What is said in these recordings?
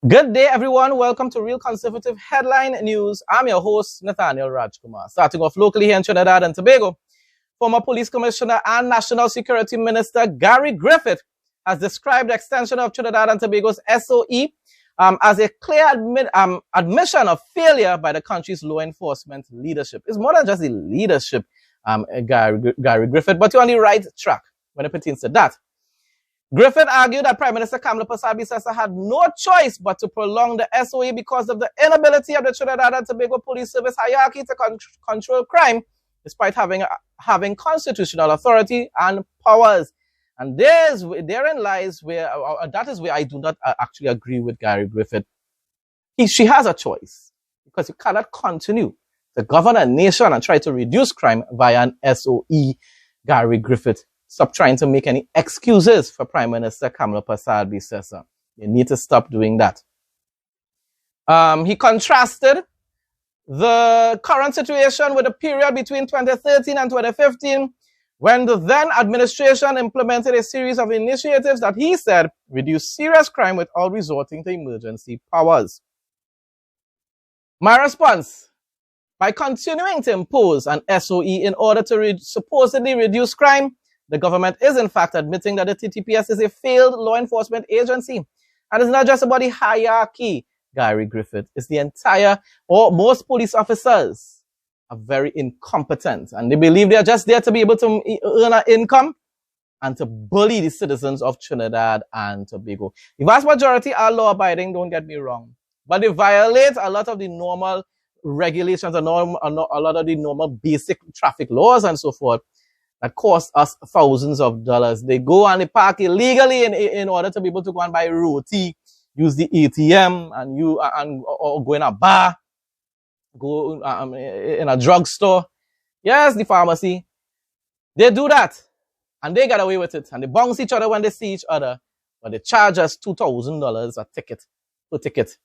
Good day, everyone. Welcome to Real Conservative Headline News. I'm your host, Nathaniel Rajkumar. Starting off locally here in Trinidad and Tobago, former Police Commissioner and National Security Minister Gary Griffith has described the extension of Trinidad and Tobago's SOE as a clear admission of failure by the country's law enforcement leadership. It's more than just the leadership, Gary Griffith, but you're on the right track when it pertains to that. Griffith argued that Prime Minister Kamla Persad had no choice but to prolong the SOE because of the inability of the Trinidad and Tobago Police Service hierarchy to control crime, despite having constitutional authority and powers. And therein lies where that is where I do not actually agree with Gary Griffith. She has a choice, because you cannot continue to govern a nation and try to reduce crime via an SOE, Gary Griffith. Stop trying to make any excuses for Prime Minister Kamla Persad. You need to stop doing that. He contrasted the current situation with the period between 2013 and 2015, when the then administration implemented a series of initiatives that he said reduced serious crime without resorting to emergency powers. My response: by continuing to impose an SOE in order to supposedly reduce crime, the government is in fact admitting that the TTPS is a failed law enforcement agency. And it's not just about the hierarchy, Gary Griffith. It's the entire, or most police officers are very incompetent, and they believe they're just there to be able to earn an income and to bully the citizens of Trinidad and Tobago. The vast majority are law-abiding, don't get me wrong, but they violate a lot of the normal regulations and a lot of the normal basic traffic laws and so forth that cost us thousands of dollars. They go and they park illegally in order to be able to go and buy roti, use the ATM, or go in a bar, go in a drugstore. Yes, the pharmacy. They do that, and they get away with it, and they bounce each other when they see each other, but they charge us $2,000 a ticket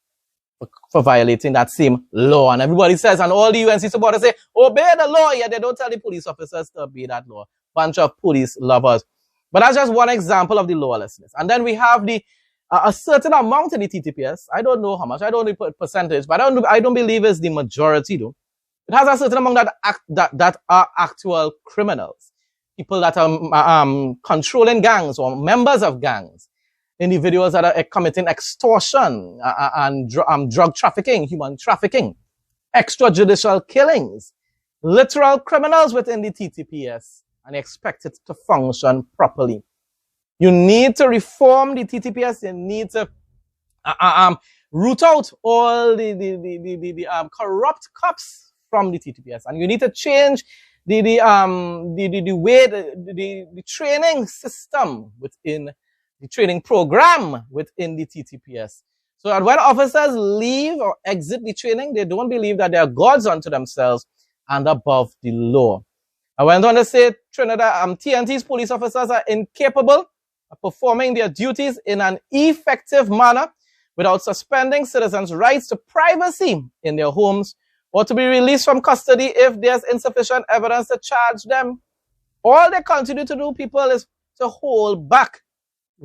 for violating that same law. And everybody says, and all the UNC supporters say, obey the law. Yet they don't tell the police officers to obey that law. Bunch of police lovers. But that's just one example of the lawlessness. And then we have a certain amount in the TTPS. I don't know how much. I don't know the percentage, but I don't believe it's the majority though. It has a certain amount that are actual criminals. People that are controlling gangs or members of gangs. Individuals that are committing extortion and drug trafficking, human trafficking, extrajudicial killings, literal criminals within the TTPS, and expect it to function properly. You need to reform the TTPS. You need to root out all the corrupt cops from the TTPS, and you need to change the way the training system within the training program within the TTPS. So that when officers leave or exit the training, they don't believe that they are gods unto themselves and above the law. I went on to say Trinidad, TNT's police officers are incapable of performing their duties in an effective manner without suspending citizens' rights to privacy in their homes or to be released from custody if there's insufficient evidence to charge them. All they continue to do, people, is to hold back.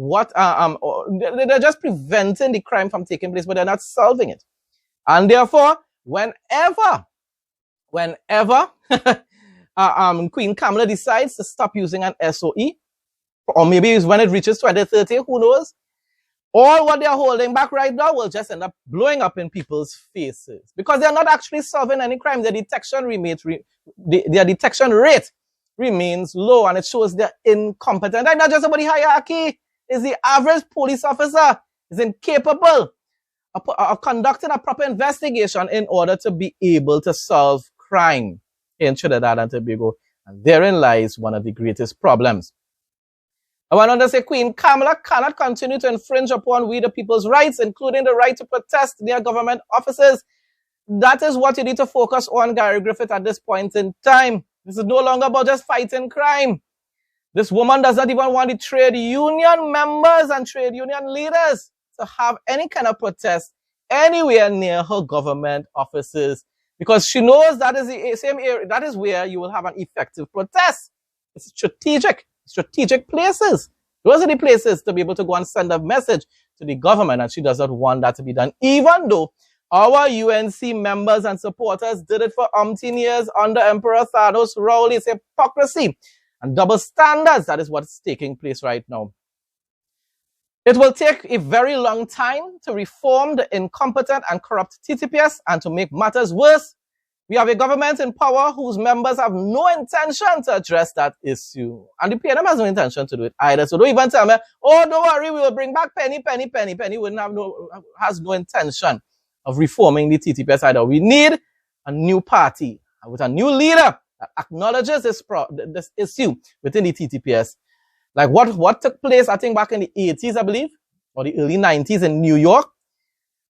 They're just preventing the crime from taking place, but they're not solving it. And therefore, whenever Queen Kamala decides to stop using an SOE, or maybe it's when it reaches 2030, who knows? All what they're holding back right now will just end up blowing up in people's faces, because they're not actually solving any crime. Their detection rate remains low, and it shows they're incompetent. And not just about the hierarchy. Is the average police officer is incapable of conducting a proper investigation in order to be able to solve crime in Trinidad and Tobago. And therein lies one of the greatest problems. I went on to say Queen Kamala cannot continue to infringe upon we the people's rights, including the right to protest near government offices. That is what you need to focus on, Gary Griffith, at this point in time. This is no longer about just fighting crime. This woman does not even want the trade union members and trade union leaders to have any kind of protest anywhere near her government offices, because she knows that is the same area, that is where you will have an effective protest. It's strategic places. Those are the places to be able to go and send a message to the government, and she does not want that to be done, even though our UNC members and supporters did it for umpteen years under Emperor Thanos Rowley. It's hypocrisy and double standards. That is what's taking place right now. It will take a very long time to reform the incompetent and corrupt TTPS, and to make matters worse, we have a government in power whose members have no intention to address that issue. And the PNM has no intention to do it either. So don't even tell me, oh, don't worry, we will bring back penny. Penny has no intention of reforming the TTPS either. We need a new party with a new leader that acknowledges this issue within the TTPS. Like what took place, I think, back in the 80s, I believe, or the early 90s in New York,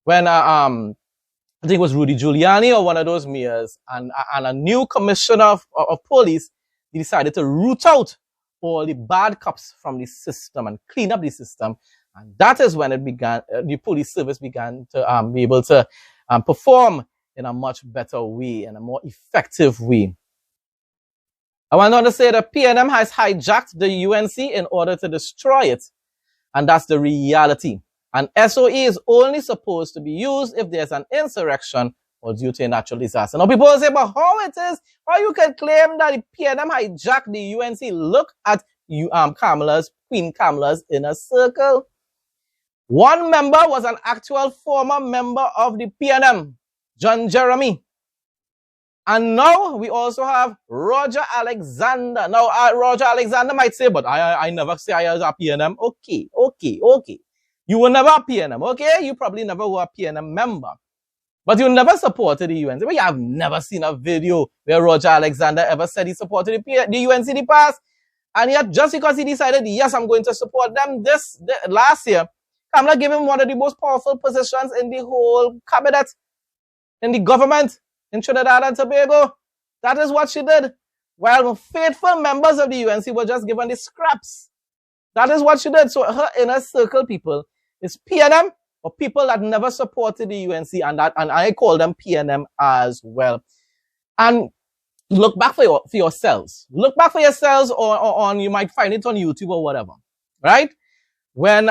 when I think it was Rudy Giuliani or one of those mayors, and a new commissioner of police decided to root out all the bad cops from the system and clean up the system. And that is when it began, the police service began to be able to perform in a much better way, in a more effective way. I want to say that PNM has hijacked the UNC in order to destroy it. And that's the reality. And SOE is only supposed to be used if there's an insurrection or due to a natural disaster. Now people will say, but how it is, how you can claim that the PNM hijacked the UNC? Look at Queen Kamala's inner circle. One member was an actual former member of the PNM, John Jeremy. And now we also have Roger Alexander. Now Roger Alexander might say, but I never say I was a PNM. Okay. You were never a PNM, okay? You probably never were a PNM member. But you never supported the UNC. Well, you have never seen a video where Roger Alexander ever said he supported the UNC in the past. And yet, just because he decided, yes, I'm going to support them last year, Kamala gave him one of the most powerful positions in the whole cabinet, in the government, in Trinidad and Tobago. That is what she did. While faithful members of the UNC were just given the scraps. That is what she did. So her inner circle people is PNM, or people that never supported the UNC, and I call them PNM as well. And look back for yourselves. Look back for yourselves, or you might find it on YouTube or whatever, right? When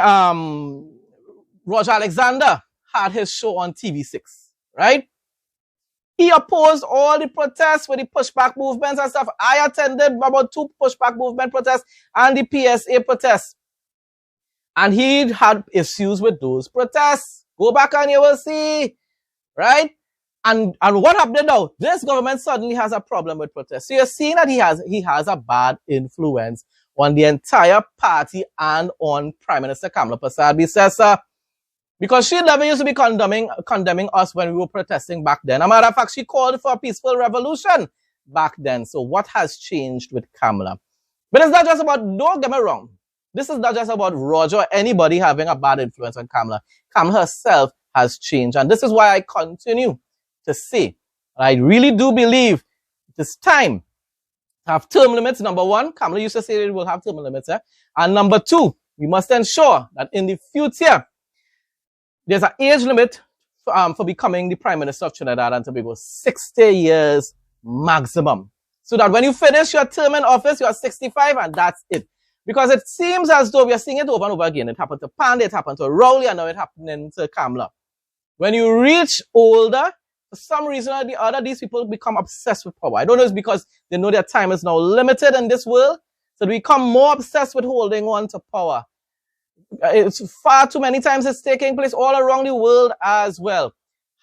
Roger Alexander had his show on TV6, right? He opposed all the protests with the pushback movements and stuff. I attended about 2 pushback movement protests and the PSA protests. And he had issues with those protests. Go back and you will see, right? And what happened now? This government suddenly has a problem with protests. So you're seeing that he has a bad influence on the entire party and on Prime Minister Kamala Persad, because she never used to be condemning us when we were protesting back then. As a matter of fact, she called for a peaceful revolution back then. So what has changed with Kamala? But it's not just about, don't get me wrong, this is not just about Roger or anybody having a bad influence on Kamala. Kamala herself has changed. And this is why I continue to say, I really do believe it is time to have term limits. Number one, Kamala used to say it will have term limits. And number two, we must ensure that in the future, there's an age limit for becoming the Prime Minister of Trinidad and Tobago, 60 years maximum. So that when you finish your term in office, you're 65 and that's it. Because it seems as though we are seeing it over and over again. It happened to Pandey, it happened to Rowley, and now it's happening to Kamala. When you reach older, for some reason or the other, these people become obsessed with power. I don't know if it's because they know their time is now limited in this world, so they become more obsessed with holding on to power. It's far too many times it's taking place all around the world as well.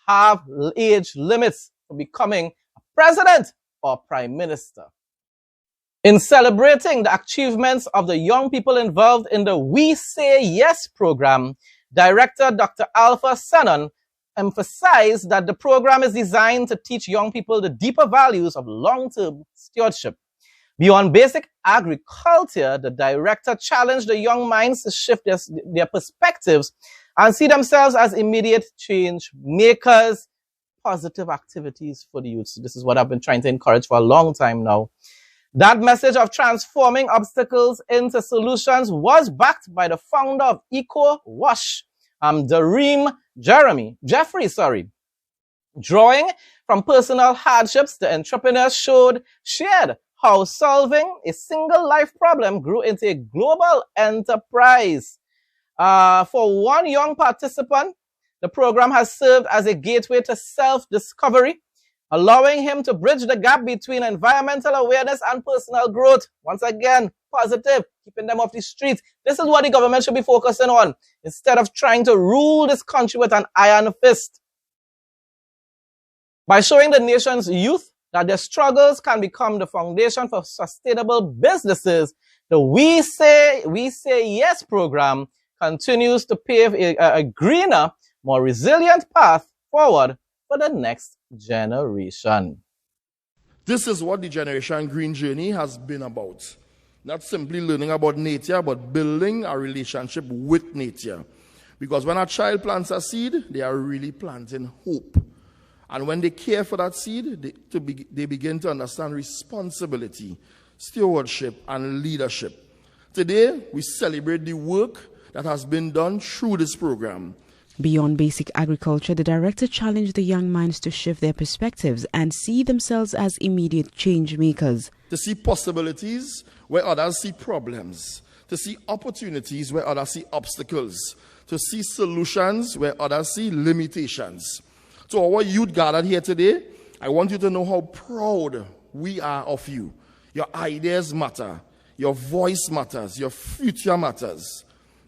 Have age limits for becoming a president or prime minister. In celebrating the achievements of the young people involved in the We Say Yes program, Director Dr. Alpha Senon emphasized that the program is designed to teach young people the deeper values of long-term stewardship. Beyond basic agriculture, the director challenged the young minds to shift their perspectives and see themselves as immediate change makers, positive activities for the youth. So this is what I've been trying to encourage for a long time now. That message of transforming obstacles into solutions was backed by the founder of Eco Wash, Jeffrey. Drawing from personal hardships, the entrepreneur shared how solving a single life problem grew into a global enterprise. For one young participant, the program has served as a gateway to self-discovery, allowing him to bridge the gap between environmental awareness and personal growth. Once again, positive, keeping them off the streets. This is what the government should be focusing on, instead of trying to rule this country with an iron fist. By showing the nation's youth that their struggles can become the foundation for sustainable businesses, the We Say Yes program continues to pave a greener, more resilient path forward for the next generation. This is what the Generation Green journey has been about. Not simply learning about nature, but building a relationship with nature. Because when a child plants a seed, they are really planting hope. And when they care for that seed, they begin to understand responsibility, stewardship, and leadership. Today, we celebrate the work that has been done through this program. Beyond basic agriculture, the director challenged the young minds to shift their perspectives and see themselves as immediate change makers. To see possibilities where others see problems. To see opportunities where others see obstacles. To see solutions where others see limitations. So our youth gathered here today, I want you to know how proud we are of you. Your ideas matter. Your voice matters. Your future matters.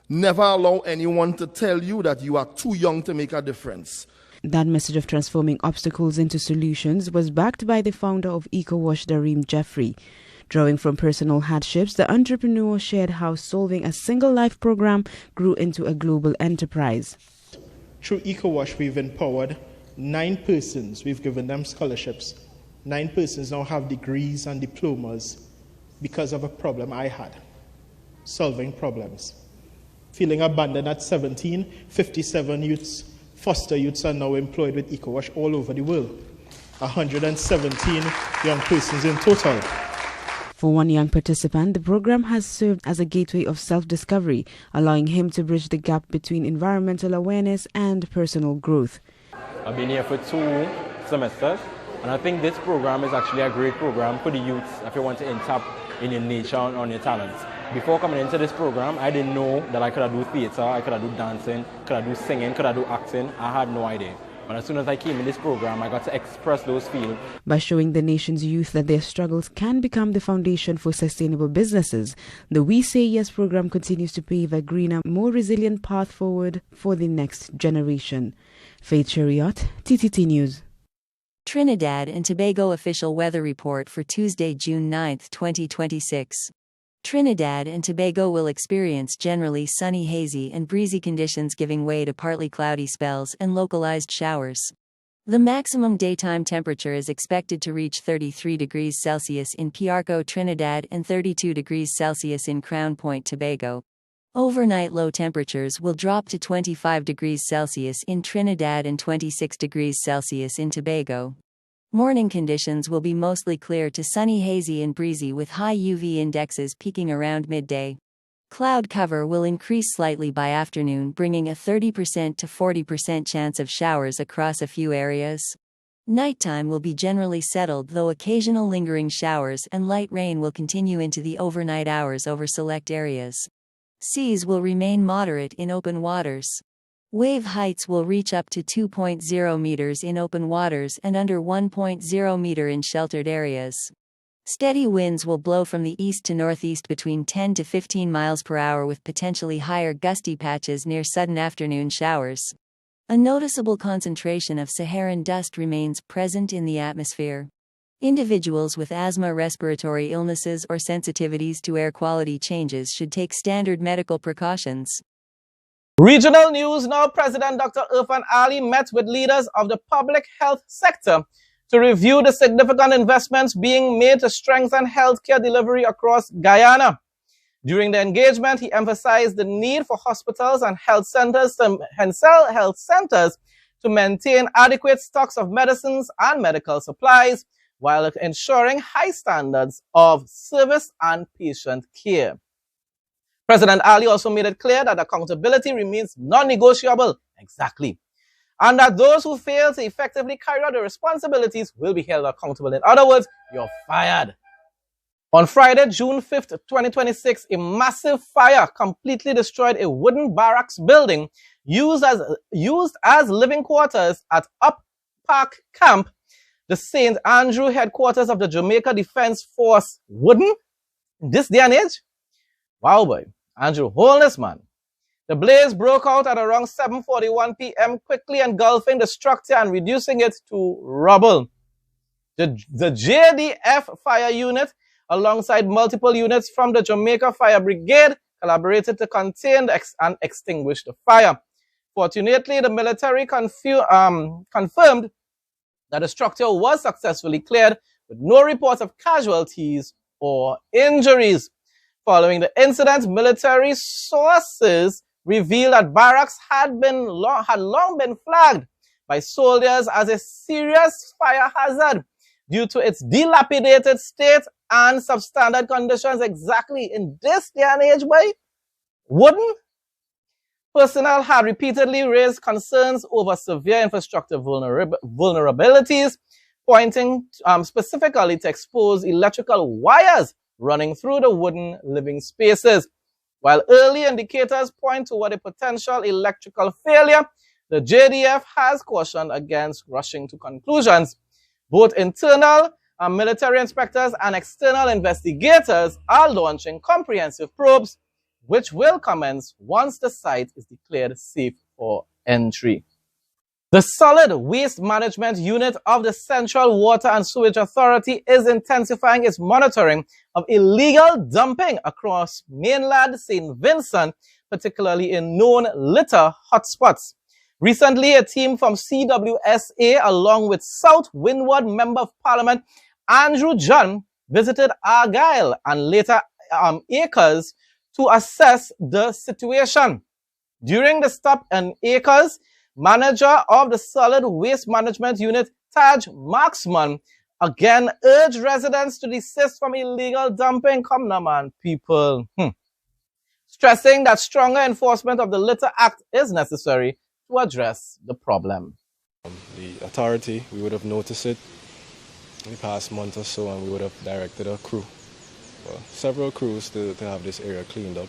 Never allow anyone to tell you that you are too young to make a difference. That message of transforming obstacles into solutions was backed by the founder of EcoWash, Dareem Jeffrey. Drawing from personal hardships, the entrepreneur shared how solving a single life program grew into a global enterprise. Through EcoWash, we've empowered 9 persons. We've given them scholarships. 9 persons now have degrees and diplomas because of a problem I had, solving problems. Feeling abandoned at 17, 57 youths, foster youths are now employed with EcoWash all over the world. 117 young persons in total. For one young participant, the program has served as a gateway of self-discovery, allowing him to bridge the gap between environmental awareness and personal growth. I've been here for 2 semesters, and I think this program is actually a great program for the youths if you want to tap in your nature and on your talents. Before coming into this program, I didn't know that I could have do theater, I could have do dancing, could have do singing, could have do acting. I had no idea. But as soon as I came in this program, I got to express those feelings. By showing the nation's youth that their struggles can become the foundation for sustainable businesses, the We Say Yes program continues to pave a greener, more resilient path forward for the next generation. Faith Chariot, TTT News. Trinidad and Tobago official weather report for Tuesday, June 9, 2026. Trinidad and Tobago will experience generally sunny, hazy, and breezy conditions giving way to partly cloudy spells and localized showers. The maximum daytime temperature is expected to reach 33 degrees Celsius in Piarco, Trinidad, and 32 degrees Celsius in Crown Point, Tobago. Overnight low temperatures will drop to 25 degrees Celsius in Trinidad and 26 degrees Celsius in Tobago. Morning conditions will be mostly clear to sunny, hazy, and breezy with high UV indexes peaking around midday. Cloud cover will increase slightly by afternoon, bringing a 30% to 40% chance of showers across a few areas. Nighttime will be generally settled, though occasional lingering showers and light rain will continue into the overnight hours over select areas. Seas will remain moderate in open waters. Wave heights will reach up to 2.0 meters in open waters and under 1.0 meter in sheltered areas. Steady winds will blow from the east to northeast between 10 to 15 miles per hour with potentially higher gusty patches near sudden afternoon showers. A noticeable concentration of Saharan dust remains present in the atmosphere. Individuals with asthma, respiratory illnesses, or sensitivities to air quality changes should take standard medical precautions. Regional news now. President Dr. Irfan Ali met with leaders of the public health sector to review the significant investments being made to strengthen healthcare delivery across Guyana. During the engagement, he emphasized the need for hospitals and health centers to maintain adequate stocks of medicines and medical supplies while ensuring high standards of service and patient care. President Ali also made it clear that accountability remains non-negotiable. Exactly. And that those who fail to effectively carry out their responsibilities will be held accountable. In other words, you're fired. On Friday, June 5th, 2026, a massive fire completely destroyed a wooden barracks building used as living quarters at Up Park Camp, the St. Andrew headquarters of the Jamaica Defense Force. Wooden? In this day and age? Wow, boy. Andrew, wholeness, man. The blaze broke out at around 7:41 p.m., quickly engulfing the structure and reducing it to rubble. The JDF fire unit, alongside multiple units from the Jamaica Fire Brigade, collaborated to contain and extinguish the fire. Fortunately, the military confirmed that the structure was successfully cleared with no reports of casualties or injuries. Following the incident, military sources revealed that barracks had long been flagged by soldiers as a serious fire hazard due to its dilapidated state and substandard conditions. Exactly in this day and age, boy. Wooden? Personnel had repeatedly raised concerns over severe infrastructure vulnerabilities, pointing specifically to exposed electrical wires running through the wooden living spaces. While early indicators point toward a potential electrical failure, the JDF has cautioned against rushing to conclusions. Both internal military inspectors and external investigators are launching comprehensive probes, which will commence once the site is declared safe for entry. The Solid Waste Management Unit of the Central Water and Sewage Authority is intensifying its monitoring of illegal dumping across mainland St. Vincent, particularly in known litter hotspots. Recently, a team from CWSA, along with South Windward Member of Parliament Andrew John, visited Argyle and later Acres to assess the situation. During the stop in Acres, manager of the Solid Waste Management Unit, Taj Marksman, again urged residents to desist from illegal dumping. Come now, man, people. Stressing that stronger enforcement of the Litter Act is necessary to address the problem. The authority, we would have noticed it in the past month or so, and we would have directed a crew, several crews to have this area cleaned up.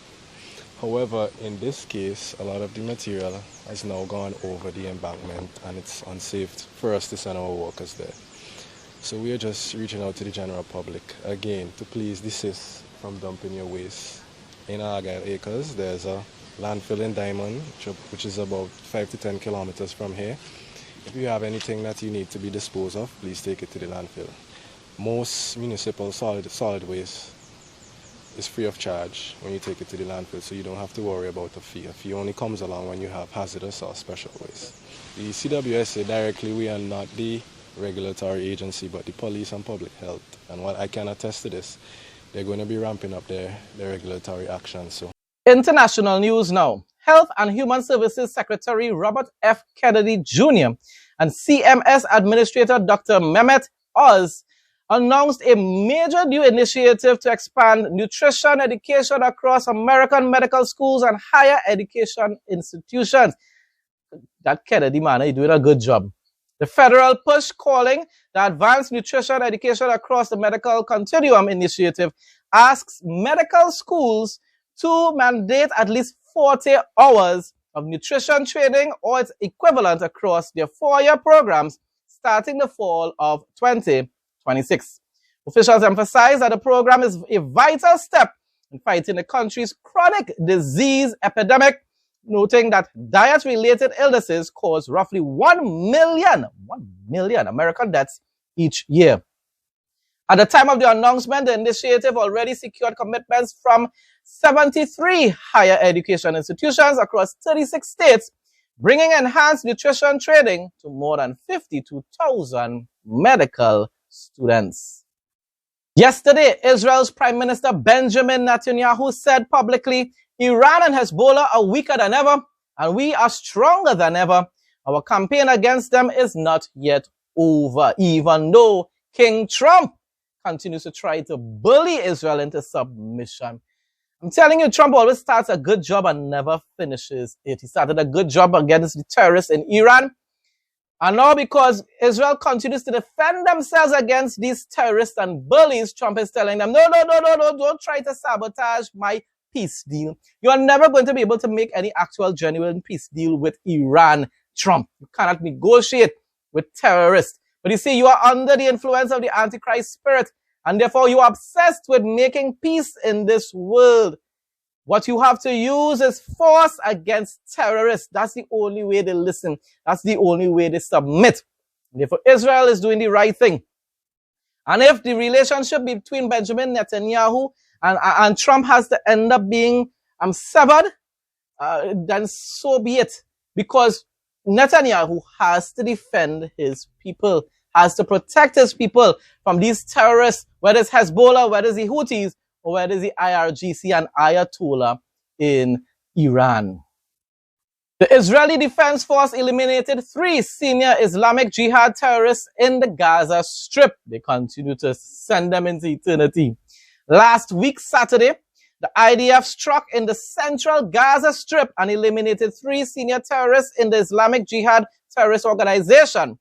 However, in this case, a lot of the material has now gone over the embankment, and it's unsafe for us to send our workers there. So we are just reaching out to the general public, again, to please desist from dumping your waste. In Argyle Acres, there's a landfill in Diamond, which is about 5 to 10 kilometers from here. If you have anything that you need to be disposed of, please take it to the landfill. Most municipal solid waste is free of charge when you take it to the landfill, so you don't have to worry about a fee. A fee only comes along when you have hazardous or special waste. The CWSA directly, we are not the regulatory agency, but the police and public health. And what I can attest to this, they're going to be ramping up their regulatory action. So, international news now. Health and Human Services Secretary Robert F. Kennedy Jr. and CMS Administrator Dr. Mehmet Oz announced a major new initiative to expand nutrition education across American medical schools and higher education institutions. That Kennedy man, he's doing a good job. The federal push calling the Advanced Nutrition Education Across the Medical Continuum initiative asks medical schools to mandate at least 40 hours of nutrition training or its equivalent across their 4-year programs starting the fall of 2026. Officials emphasize that the program is a vital step in fighting the country's chronic disease epidemic, noting that diet-related illnesses cause roughly 1 million American deaths each year. At the time of the announcement, the initiative already secured commitments from 73 higher education institutions across 36 states, bringing enhanced nutrition training to more than 52,000 medical students. Yesterday, Israel's Prime Minister Benjamin Netanyahu said publicly, Iran and Hezbollah are weaker than ever, and we are stronger than ever. Our campaign against them is not yet over, even though King Trump continues to try to bully Israel into submission. I'm telling you, Trump always starts a good job and never finishes it. He started a good job against the terrorists in Iran. And now because Israel continues to defend themselves against these terrorists and bullies, Trump is telling them, no, don't try to sabotage my peace deal. You are never going to be able to make any actual genuine peace deal with Iran, Trump. You cannot negotiate with terrorists. But you see, you are under the influence of the Antichrist spirit, and therefore you are obsessed with making peace in this world. What you have to use is force against terrorists. That's the only way they listen. That's the only way they submit. Therefore, Israel is doing the right thing. And if the relationship between Benjamin Netanyahu and Trump has to end up being severed, then so be it. Because Netanyahu has to defend his people, has to protect his people from these terrorists, whether it's Hezbollah, whether it's the Houthis, or whether it's the IRGC and Ayatollah in Iran. The Israeli Defense Force eliminated 3 senior Islamic Jihad terrorists in the Gaza Strip. They continue to send them into eternity. Last week, Saturday, the IDF struck in the central Gaza Strip and eliminated 3 senior terrorists in the Islamic Jihad terrorist organization.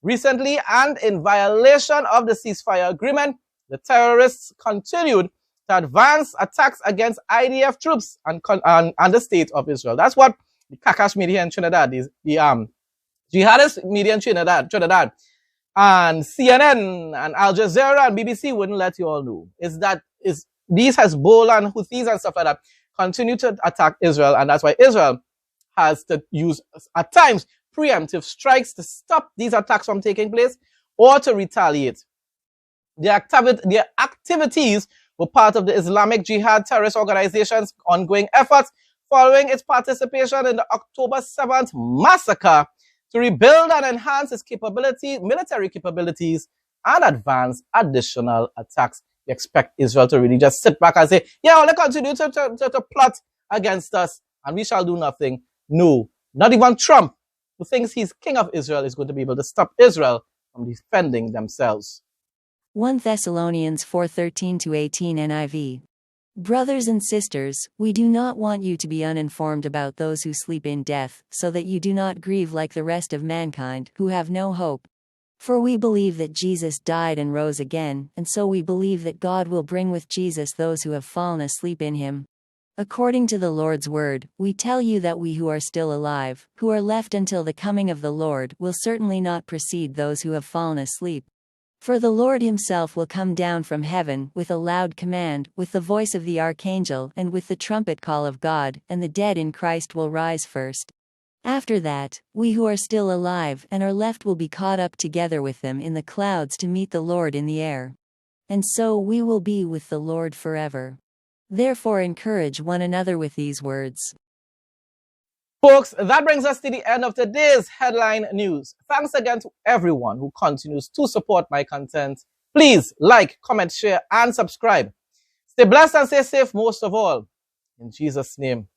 Recently, and in violation of the ceasefire agreement, the terrorists continued to advance attacks against IDF troops and the state of Israel. That's what the Kakash media in Trinidad, the jihadist media in Trinidad, and CNN and Al Jazeera and BBC wouldn't let you all know. These Hezbollah and Houthis and stuff like that continue to attack Israel, and that's why Israel has to use, at times, preemptive strikes to stop these attacks from taking place or to retaliate. Their activities were part of the Islamic Jihad terrorist organization's ongoing efforts following its participation in the October 7th massacre to rebuild and enhance its military capabilities, and advance additional attacks. You expect Israel to really just sit back and say, yeah, well, they continue to plot against us and we shall do nothing. No, not even Trump, who thinks he's king of Israel, is going to be able to stop Israel from defending themselves. 1 Thessalonians 4:13-18 NIV. Brothers and sisters, we do not want you to be uninformed about those who sleep in death, so that you do not grieve like the rest of mankind, who have no hope. For we believe that Jesus died and rose again, and so we believe that God will bring with Jesus those who have fallen asleep in him. According to the Lord's word, we tell you that we who are still alive, who are left until the coming of the Lord, will certainly not precede those who have fallen asleep. For the Lord himself will come down from heaven with a loud command, with the voice of the archangel, and with the trumpet call of God, and the dead in Christ will rise first. After that, we who are still alive and are left will be caught up together with them in the clouds to meet the Lord in the air. And so we will be with the Lord forever. Therefore encourage one another with these words. Folks, that brings us to the end of today's headline news. Thanks again to everyone who continues to support my content. Please like, comment, share, and subscribe. Stay blessed and stay safe most of all. In Jesus' name.